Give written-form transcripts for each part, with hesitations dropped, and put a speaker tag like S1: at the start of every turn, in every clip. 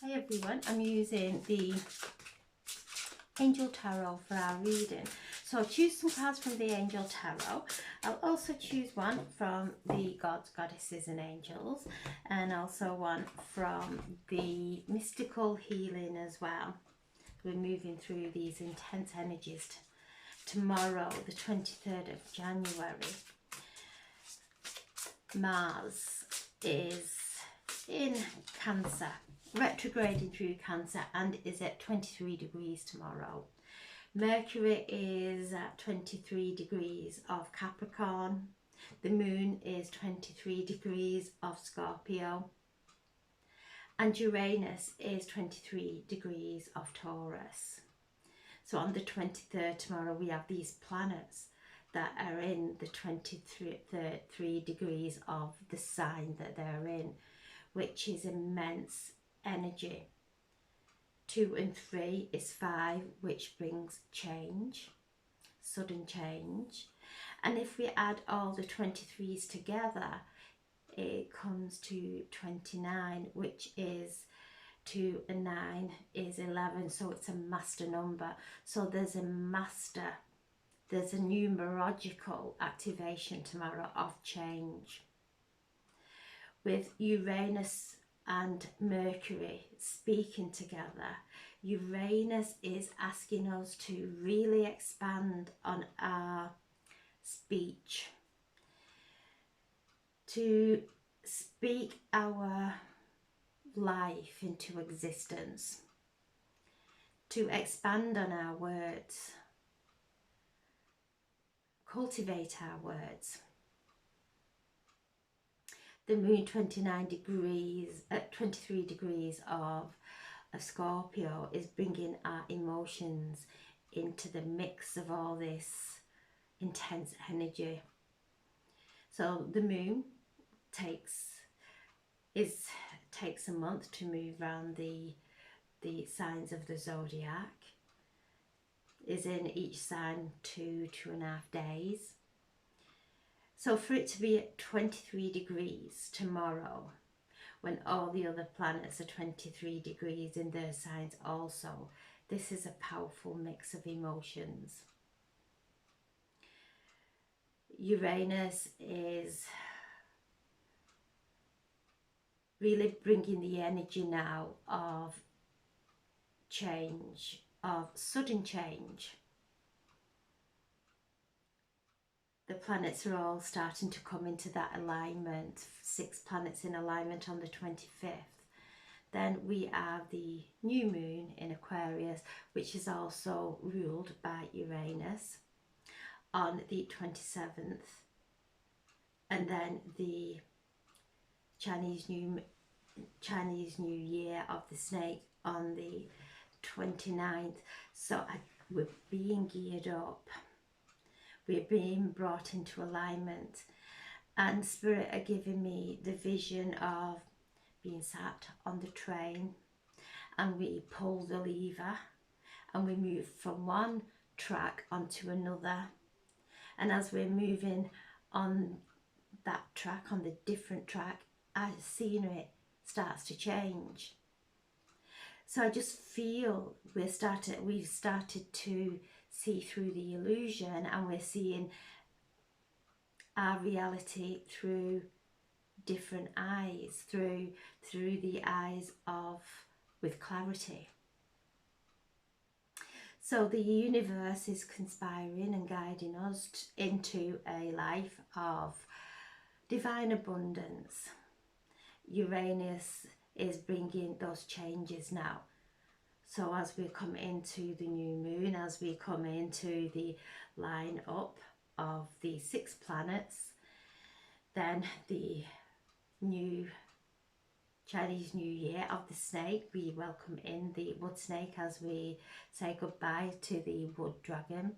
S1: Hi everyone, I'm using the Angel Tarot for our reading. So I'll choose some cards from the Angel Tarot. I'll also choose one from the Gods, Goddesses and Angels, and also one from the Mystical Healing as well. We're moving through these intense energies tomorrow, the 23rd of January. Mars is in Cancer, retrograding through Cancer, and is at 23 degrees tomorrow. Mercury is at 23 degrees of Capricorn. The moon is 23 degrees of Scorpio. And Uranus is 23 degrees of Taurus. So on the 23rd tomorrow we have these planets that are in the 23 degrees of the sign that they're in, which is immense energy. 2 and 3 is 5, which brings change, sudden change. And if we add all the 23s together, it comes to 29, which is 2 and 9 is 11, so it's a master number. So there's a numerological activation tomorrow of change. With Uranus and Mercury speaking together, Uranus is asking us to really expand on our speech, to speak our life into existence, to expand on our words, cultivate our words. The moon 23 degrees of Scorpio is bringing our emotions into the mix of all this intense energy. So the moon takes a month to move around the signs of the zodiac. Is in each sign 2.5 days. So for it to be at 23 degrees tomorrow, when all the other planets are 23 degrees in their signs also, this is a powerful mix of emotions. Uranus is really bringing the energy now of change, of sudden change. The planets are all starting to come into that alignment, 6 planets in alignment on the 25th. Then we have the new moon in Aquarius, which is also ruled by Uranus, on the 27th. And then the Chinese New Year of the Snake on the 29th. So we're being geared up. We're being brought into alignment, and Spirit are giving me the vision of being sat on the train, and we pull the lever and we move from one track onto another, and as we're moving on that track, on the different track, our scenery starts to change. So I just feel we've started to see through the illusion, and we're seeing our reality through different eyes, through the eyes of with clarity. So the universe is conspiring and guiding us into a life of divine abundance. Uranus is bringing those changes now. So as we come into the new moon, as we come into the line up of the 6 planets, then the new Chinese New Year of the snake, we welcome in the wood snake as we say goodbye to the wood dragon.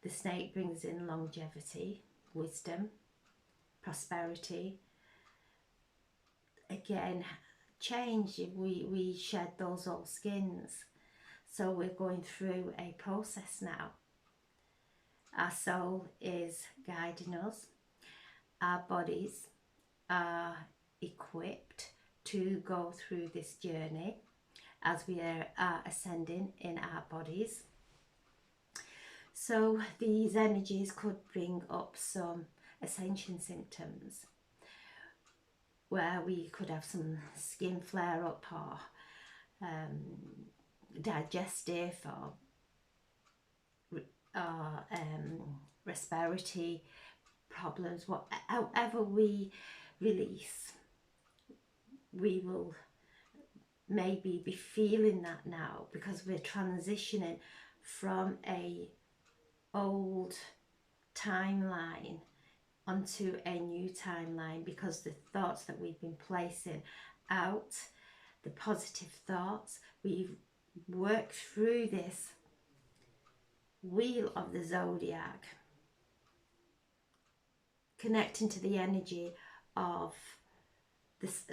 S1: The snake brings in longevity, wisdom, prosperity. Again, change. We shed those old skins, so we're going through a process now. Our soul is guiding us. Our bodies are equipped to go through this journey as we are ascending in our bodies. So these energies could bring up some ascension symptoms, where we could have some skin flare up, or digestive, or respiratory problems. However we release, we will maybe be feeling that now, because we're transitioning from a old timeline onto a new timeline, because the thoughts that we've been placing out, the positive thoughts, we've worked through this wheel of the zodiac, connecting to the energy of this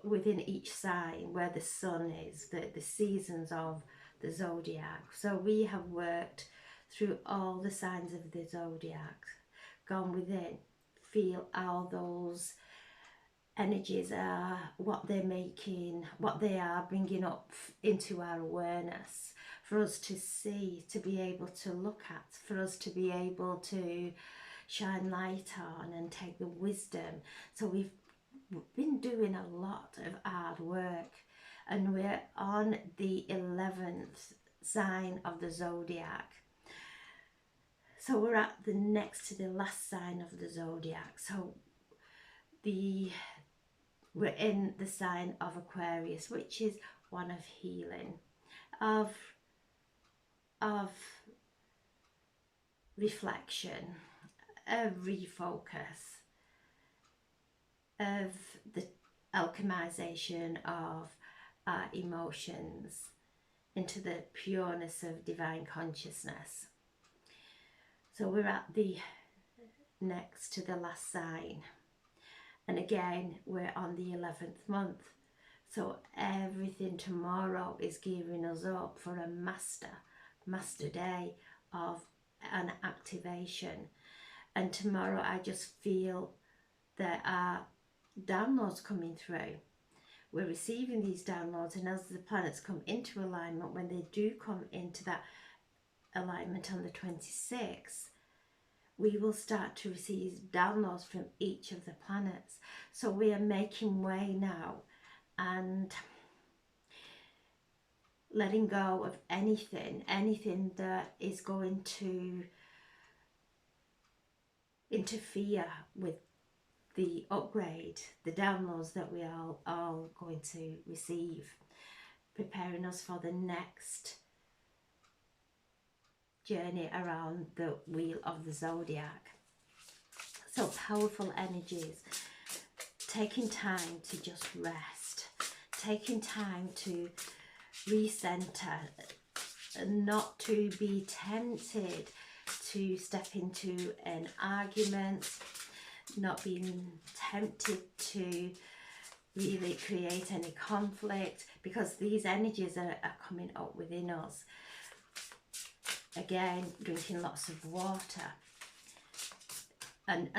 S1: within each sign, where the sun is, the seasons of the zodiac. So we have worked through all the signs of the zodiac, gone within, feel how those energies are, what they're making, what they are bringing up into our awareness, for us to see, to be able to look at, for us to be able to shine light on and take the wisdom. So we've been doing a lot of hard work, and we're on the 11th sign of the zodiac. So we're at the next to the last sign of the zodiac. So we're in the sign of Aquarius, which is one of healing, of reflection, of refocus, of the alchemization of our emotions into the pureness of divine consciousness. So we're at the next to the last sign, and again we're on the 11th month. So everything tomorrow is gearing us up for a master day of an activation. And tomorrow I just feel there are downloads coming through. We're receiving these downloads, and as the planets come into alignment, when they do come into that alignment on the 26th, we will start to receive downloads from each of the planets. So we are making way now, and letting go of anything that is going to interfere with the upgrade, the downloads that we are all going to receive, preparing us for the next journey around the wheel of the zodiac. So powerful energies, taking time to just rest, taking time to recenter, not to be tempted to step into an argument, not being tempted to really create any conflict, because these energies are coming up within us. Again, drinking lots of water and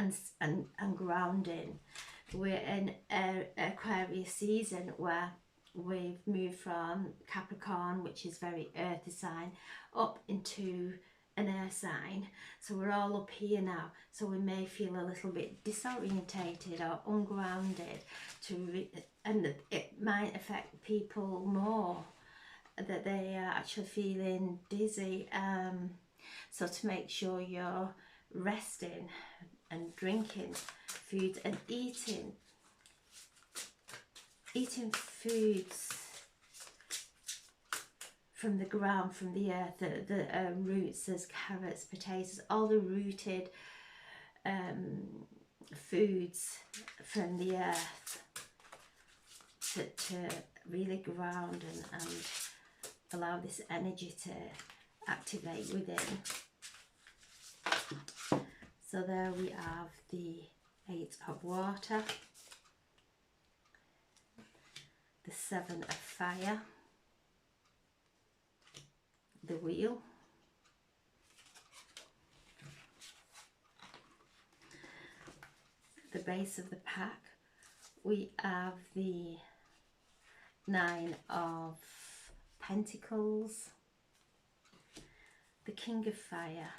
S1: grounding. We're in an Aquarius season where we've moved from Capricorn, which is very earthy sign, up into an air sign. So we're all up here now. So we may feel a little bit disorientated or ungrounded, and it might affect people more, that they are actually feeling dizzy. So to make sure you're resting and drinking food and eating foods from the ground, from the earth, the roots. There's carrots, potatoes, all the rooted foods from the earth, to really ground and allow this energy to activate within. So there we have the 8 of water, the 7 of fire, the wheel, the base of the pack. We have the Nine of Pentacles, the King of Fire.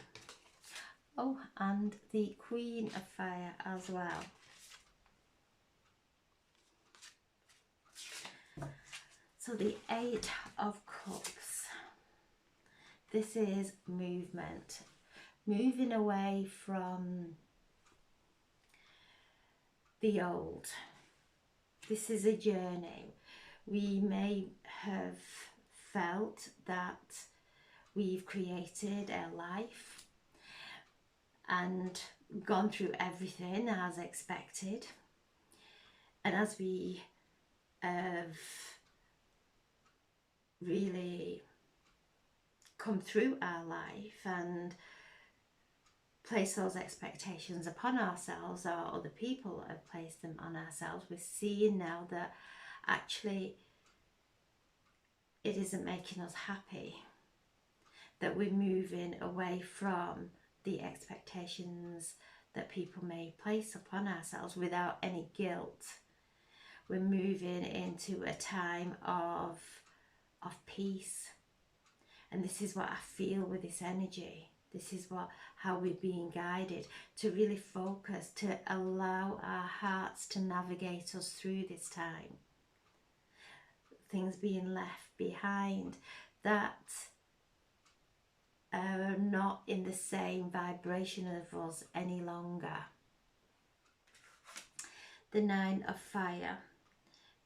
S1: Oh, and the Queen of Fire as well. So the Eight of Cups. This is movement. Moving away from the old. This is a journey. We may have felt that we've created a life and gone through everything as expected. And as we have really come through our life and place those expectations upon ourselves, or other people have placed them on ourselves, we're seeing now that actually it isn't making us happy, that we're moving away from the expectations that people may place upon ourselves without any guilt. We're moving into a time of peace. And this is what I feel with this energy. This is how we're being guided, to really focus, to allow our hearts to navigate us through this time. Things being left behind that are not in the same vibration of us any longer. The Nine of Fire.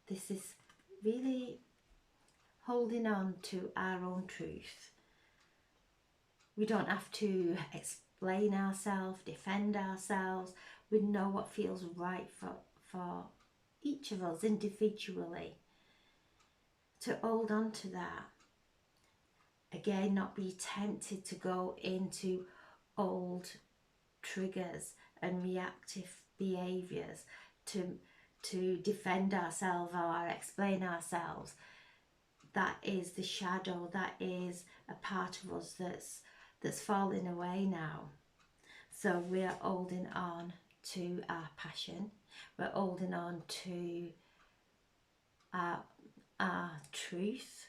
S1: This is really holding on to our own truth. We don't have to explain ourselves, defend ourselves. We know what feels right for each of us individually. To hold on to that. Again, not be tempted to go into old triggers and reactive behaviours to defend ourselves or explain ourselves. That is the shadow, that is a part of us that's falling away now. So we're holding on to our passion, we're holding on to our truth.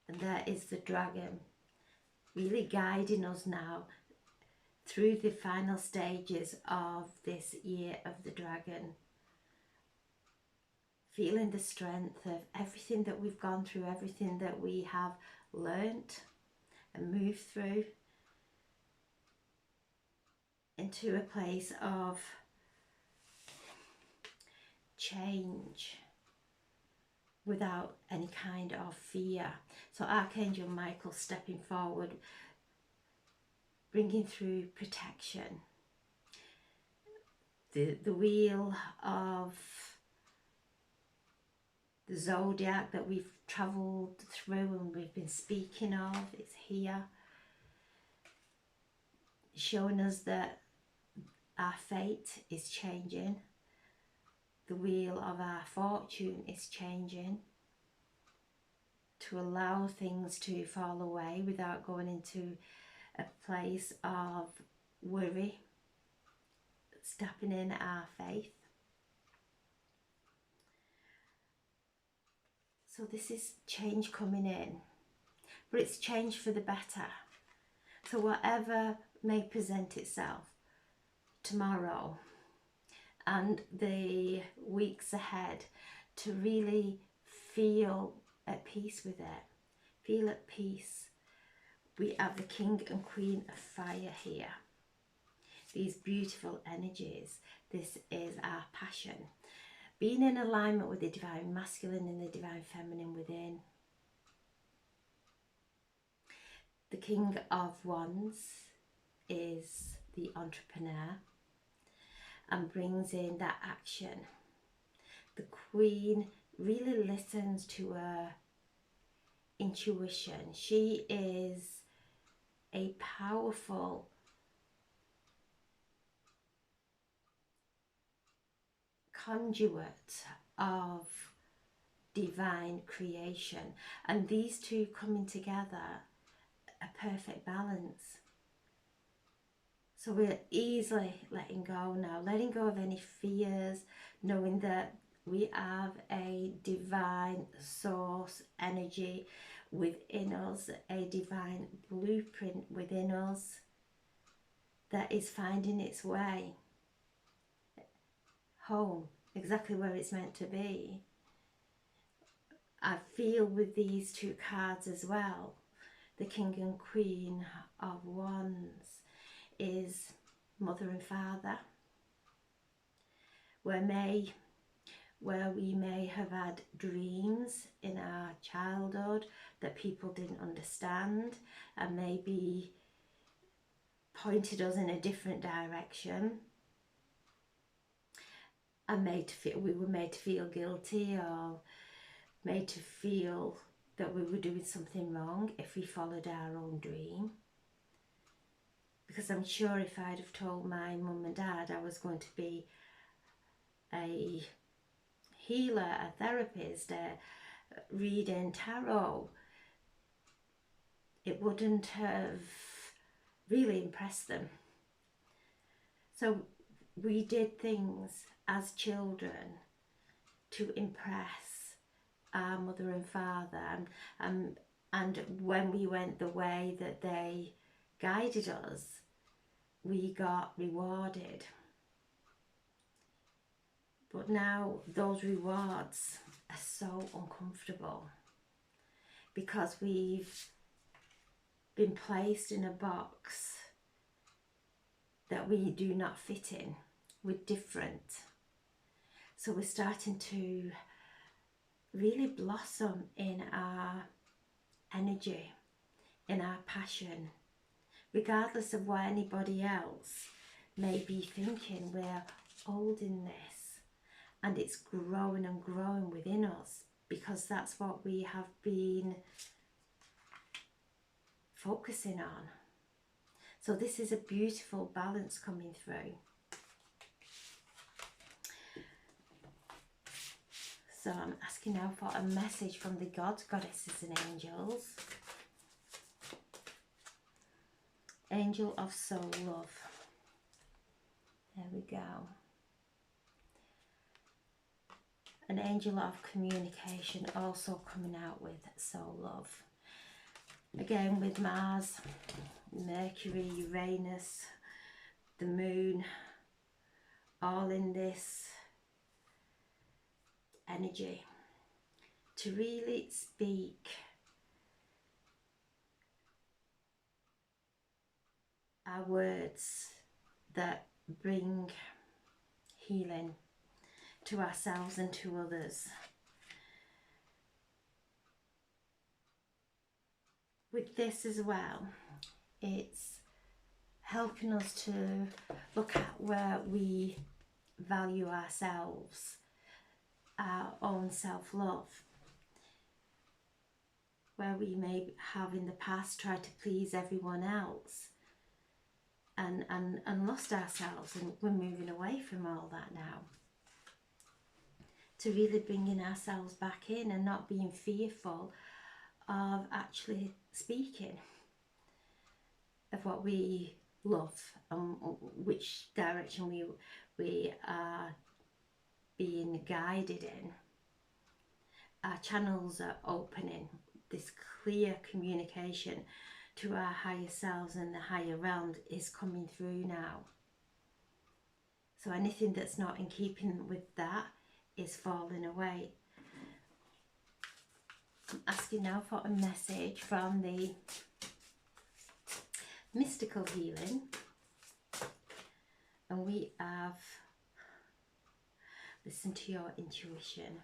S1: And there is the dragon, really guiding us now through the final stages of this year of the dragon. Feeling the strength of everything that we've gone through, everything that we have learnt and moved through, into a place of change without any kind of fear. So Archangel Michael stepping forward, bringing through protection. The wheel of the zodiac that we've travelled through and we've been speaking of, it's here, showing us that our fate is changing. The wheel of our fortune is changing, to allow things to fall away without going into a place of worry, stepping in our faith. So this is change coming in, but it's change for the better. So whatever may present itself tomorrow and the weeks ahead, to really feel at peace with it. Feel at peace. We have the King and Queen of Fire here. These beautiful energies. This is our passion. Being in alignment with the Divine Masculine and the Divine Feminine within. The King of Wands is the entrepreneur and brings in that action. The Queen really listens to her intuition. She is a powerful conduit of divine creation, and these two coming together, a perfect balance. So we're easily letting go now, letting go of any fears, knowing that We have a divine source energy within us, a divine blueprint within us that is finding its way home, exactly where it's meant to be. I feel with these two cards as well, the King and Queen of Wands is mother and father, where we may have had dreams in our childhood that people didn't understand and maybe pointed us in a different direction and we were made to feel guilty or made to feel that we were doing something wrong if we followed our own dream. Because I'm sure if I'd have told my mum and dad I was going to be a healer, a therapist, reading tarot, it wouldn't have really impressed them. So we did things as children to impress our mother and father, and when we went the way that they guided us, we got rewarded. But now those rewards are so uncomfortable because we've been placed in a box that we do not fit in. We're different. So we're starting to really blossom in our energy, in our passion, regardless of what anybody else may be thinking. We're holding this and it's growing and growing within us because that's what we have been focusing on. So this is a beautiful balance coming through. So I'm asking now for a message from the gods, goddesses and angels. Angel of soul love. There we go. An angel of communication also coming out with soul love. Again with Mars, Mercury, Uranus, the moon, all in this energy to really speak our words that bring healing to ourselves and to others. With this as well, it's helping us to look at where we value ourselves, our own self-love, where we may have in the past tried to please everyone else and lost ourselves, and we're moving away from all that now to really bringing ourselves back in and not being fearful of actually speaking of what we love and which direction we are being guided in. Our channels are opening. This clear communication to our higher selves and the higher realms is coming through now. So anything that's not in keeping with that is falling away. I'm asking now for a message from the mystical healing, and we have listen to your intuition.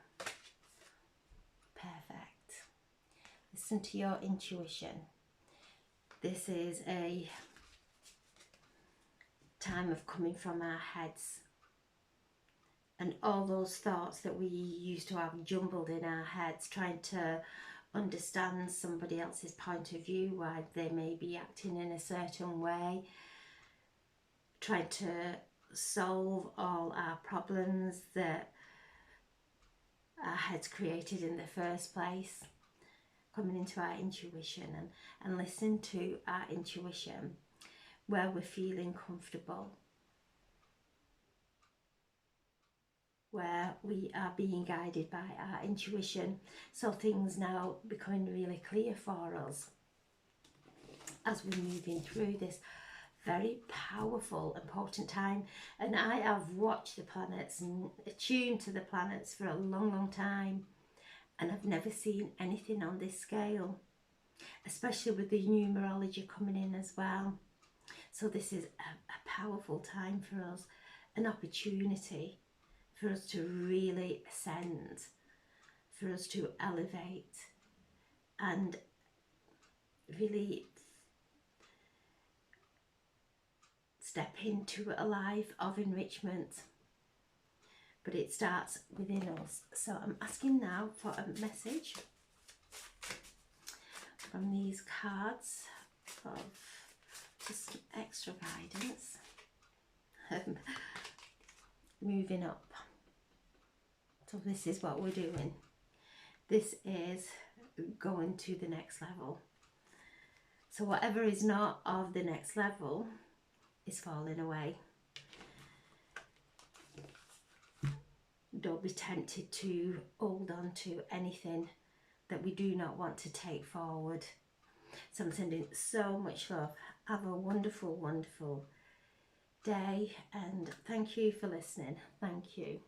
S1: Perfect. Listen to your intuition. This is a time of coming from our heads and all those thoughts that we used to have jumbled in our heads, trying to understand somebody else's point of view, why they may be acting in a certain way, trying to solve all our problems that our heads created in the first place. Coming into our intuition and listen to our intuition where we're feeling comfortable. where we are being guided by our intuition. So things now becoming really clear for us as we're moving through this very powerful, important time. And I have watched the planets and attuned to the planets for a long, long time, and I've never seen anything on this scale, especially with the numerology coming in as well. So this is a powerful time for us, an opportunity for us to really ascend, for us to elevate and really step into a life of enrichment. But it starts within us. So I'm asking now for a message from these cards of just some extra guidance. Moving up. So this is what we're doing. This is going to the next level. So whatever is not of the next level is falling away. Don't be tempted to hold on to anything that we do not want to take forward. So I'm sending so much love. Have a wonderful, wonderful day, and thank you for listening. Thank you.